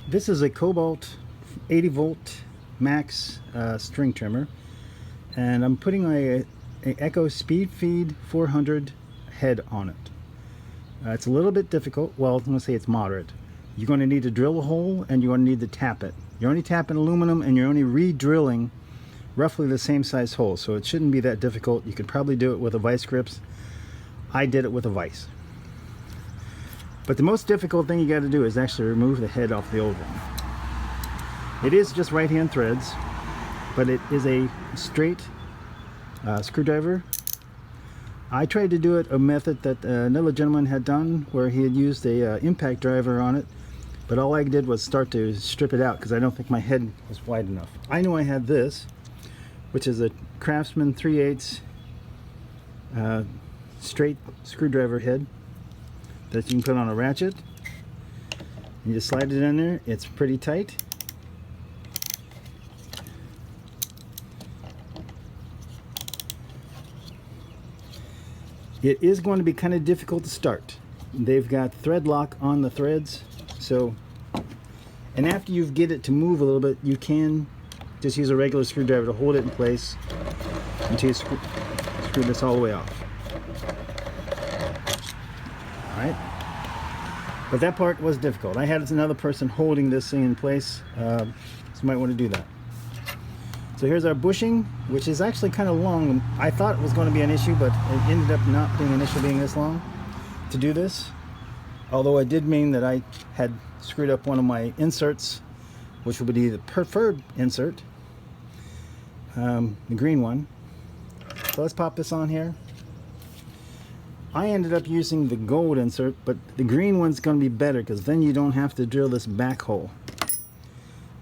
This is a Kobalt 80 volt max string trimmer, and I'm putting a Echo Speed Feed 400 head on it. It's a little bit difficult. Well, I'm going to say it's moderate. You're going to need to drill a hole, and you're going to need to tap it. You're only tapping aluminum, and you're only re-drilling roughly the same size hole, so it shouldn't be that difficult. You could probably do it with a vice grips. I did it with a vice. But the most difficult thing you got to do is actually remove the head off the old one. It is just right hand threads, but it is a straight screwdriver. I tried to do it a method that another gentleman had done, where he had used a impact driver on it, but all I did was start to strip it out because I don't think my head was wide enough. I knew I had this, which is a Craftsman 3/8 straight screwdriver head that you can put on a ratchet. You just slide it in there. It's pretty tight. It is going to be kind of difficult to start. They've got thread lock on the threads, so, and after you get it to move a little bit, you can just use a regular screwdriver to hold it in place until you screw this all the way off. Alright, but that part was difficult. I had another person holding this thing in place, so you might want to do that. So here's our bushing, which is actually kind of long. I thought it was going to be an issue, but it ended up not being an issue being this long to do this. Although I did mean that I had screwed up one of my inserts, which would be the preferred insert, the green one. So let's pop this on here. I ended up using the gold insert, but the green one's going to be better because then you don't have to drill this back hole.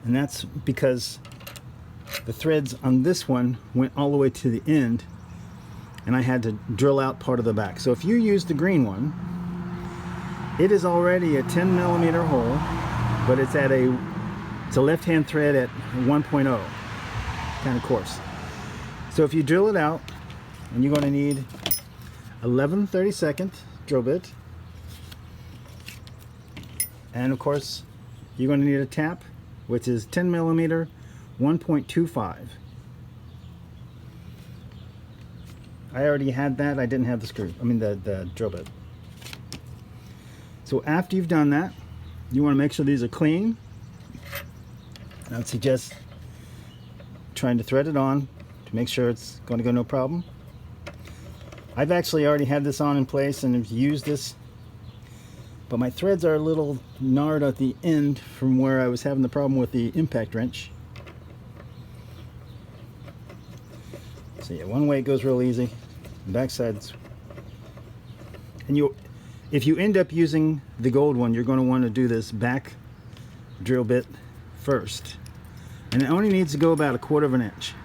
And that's because the threads on this one went all the way to the end, and I had to drill out part of the back. So if you use the green one, it is already a 10mm hole, but it's a left-hand thread at 1.0, kind of coarse. So if you drill it out, and you're going to need 11/32 drill bit, and of course you're going to need a tap, which is 10mm 1.25. I already had that. I didn't have the screw, the drill bit. So after you've done that, you want to make sure these are clean. I'd suggest trying to thread it on to make sure it's going to go no problem. I've actually already had this on in place and have used this, but my threads are a little gnarred at the end from where I was having the problem with the impact wrench. So yeah, one way it goes real easy, the back side's, and if you end up using the gold one, you're going to want to do this back drill bit first, and it only needs to go about 1/4 inch.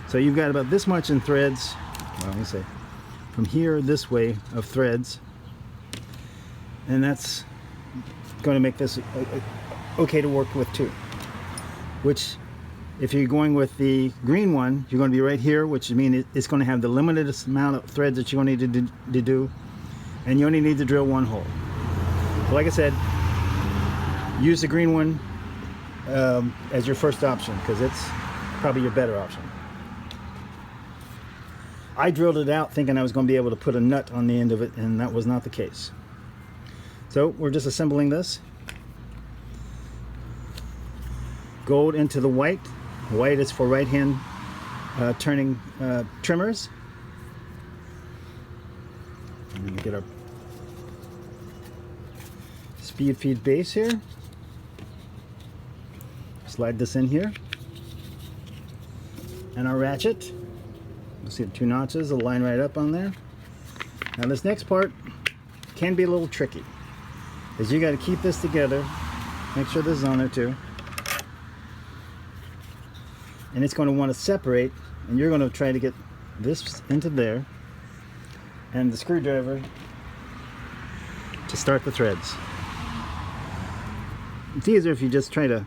So you've got about this much in threads, well, let me say from here this way of threads, and that's going to make this okay to work with too. Which, if you're going with the green one, you're going to be right here, which means it's going to have the limited amount of threads that you're going to need to do, and you only need to drill one hole. So like I said, use the green one as your first option, because it's probably your better option. I drilled it out thinking I was going to be able to put a nut on the end of it, and that was not the case. So we're just assembling this. Gold into the white. White is for right hand turning trimmers. And we get our speed feed base here. Slide this in here. And our ratchet. You'll see the 2 notches will line right up on there. Now this next part can be a little tricky, because you got to keep this together. Make sure this is on there too. And it's going to want to separate, and you're going to try to get this into there, and the screwdriver to start the threads. It's easier if you just try to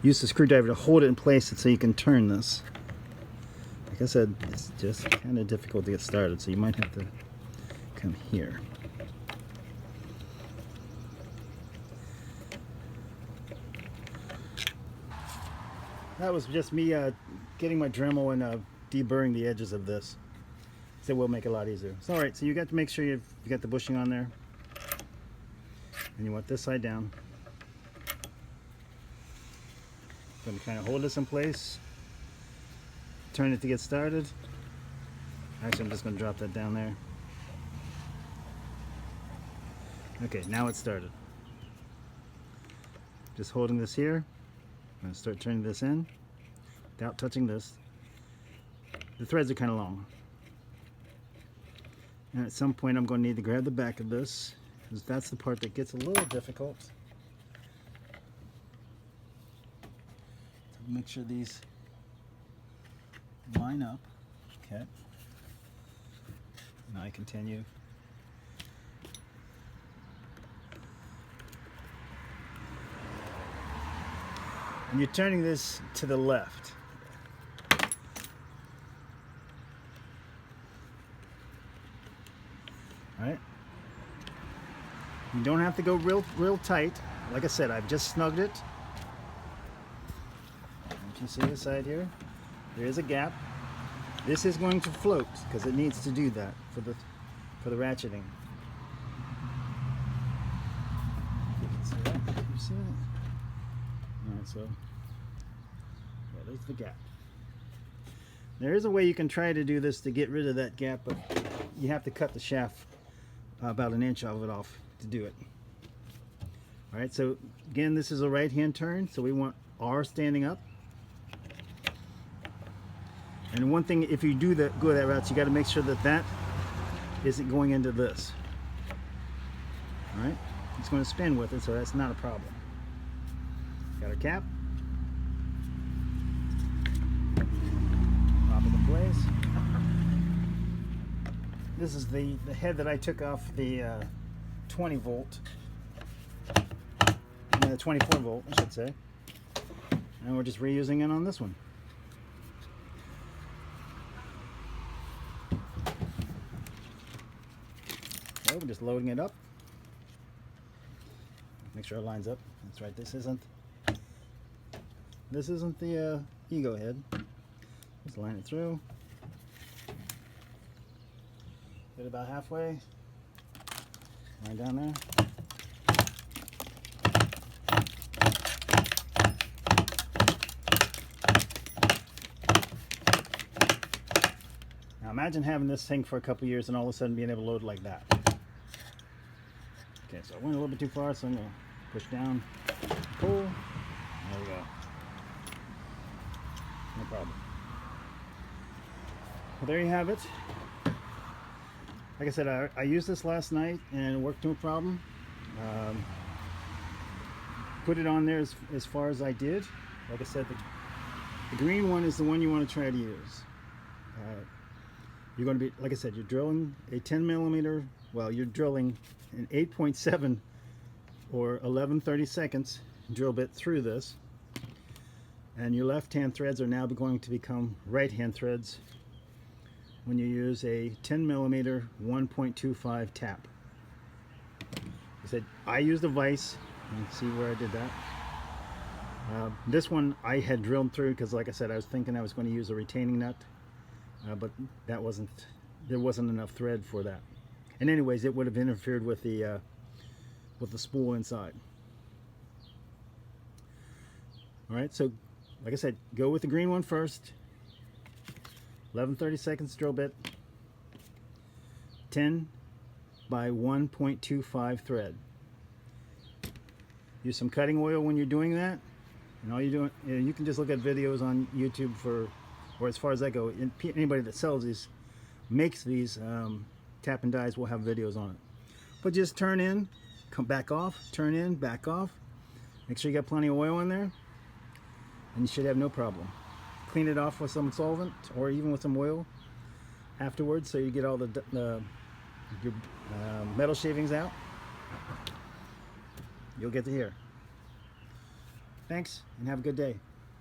use the screwdriver to hold it in place so you can turn this. Like I said, it's just kind of difficult to get started, so you might have to come here. that was just me getting my Dremel and deburring the edges of this. So it will make it a lot easier. So, all right, so you got to make sure you got the bushing on there. And you want this side down. Going to kind of hold this in place. Turn it to get started. Actually, I'm just going to drop that down there. Okay, now it's started. Just holding this here. I'm going to start turning this in without touching this. The threads are kind of long. And at some point I'm going to need to grab the back of this, because that's the part that gets a little difficult. So make sure these line up. Okay. Now I continue. And you're turning this to the left. All right. You don't have to go real tight. Like I said, I've just snugged it. You can see the side here. There is a gap. This is going to float because it needs to do that for the ratcheting. You can see that. You see that? All right, so yeah, there's the gap. There is a way you can try to do this to get rid of that gap, but you have to cut the shaft about an inch of it off to do it. All right, so again, this is a right hand turn, so we want R standing up. And one thing, if you do go that route, you got to make sure that that isn't going into this. All right, it's going to spin with it, so that's not a problem. Got our cap. Pop it in place. This is the head that I took off the 20 volt. 24 volt, I should say. And we're just reusing it on this one. So we're just loading it up. Make sure it lines up. That's right, this isn't the ego head. Just line it through. Get about halfway. Line down there. Now imagine having this thing for a couple years and all of a sudden being able to load like that. Okay, so I went a little bit too far, so I'm going to push down, pull. There we go. No problem. Well, there you have it. Like I said, I used this last night and it worked no problem. Put it on there as far as I did. Like I said, the green one is the one you want to try to use. You're going to be, like I said, you're drilling a 10 millimeter, well, you're drilling an 8.7 or 11/32 drill bit through this. And your left hand threads are now going to become right hand threads when you use a 10 millimeter 1.25 tap. I said I used a vise. You can see where I did that. This one I had drilled through because, like I said, I was thinking I was going to use a retaining nut, but there wasn't enough thread for that. And anyways, it would have interfered with the spool inside. All right, so like I said, go with the green one first. 11/32 drill bit, 10 by 1.25 thread. Use some cutting oil when you're doing that, and all you're doing, you can just look at videos on YouTube or as far as I go, anybody that sells these, makes these tap and dies will have videos on it. But just turn in, come back off, turn in, back off. Make sure you got plenty of oil in there, and you should have no problem. Clean it off with some solvent or even with some oil afterwards, so you get all your metal shavings out. You'll get to here. Thanks, and have a good day.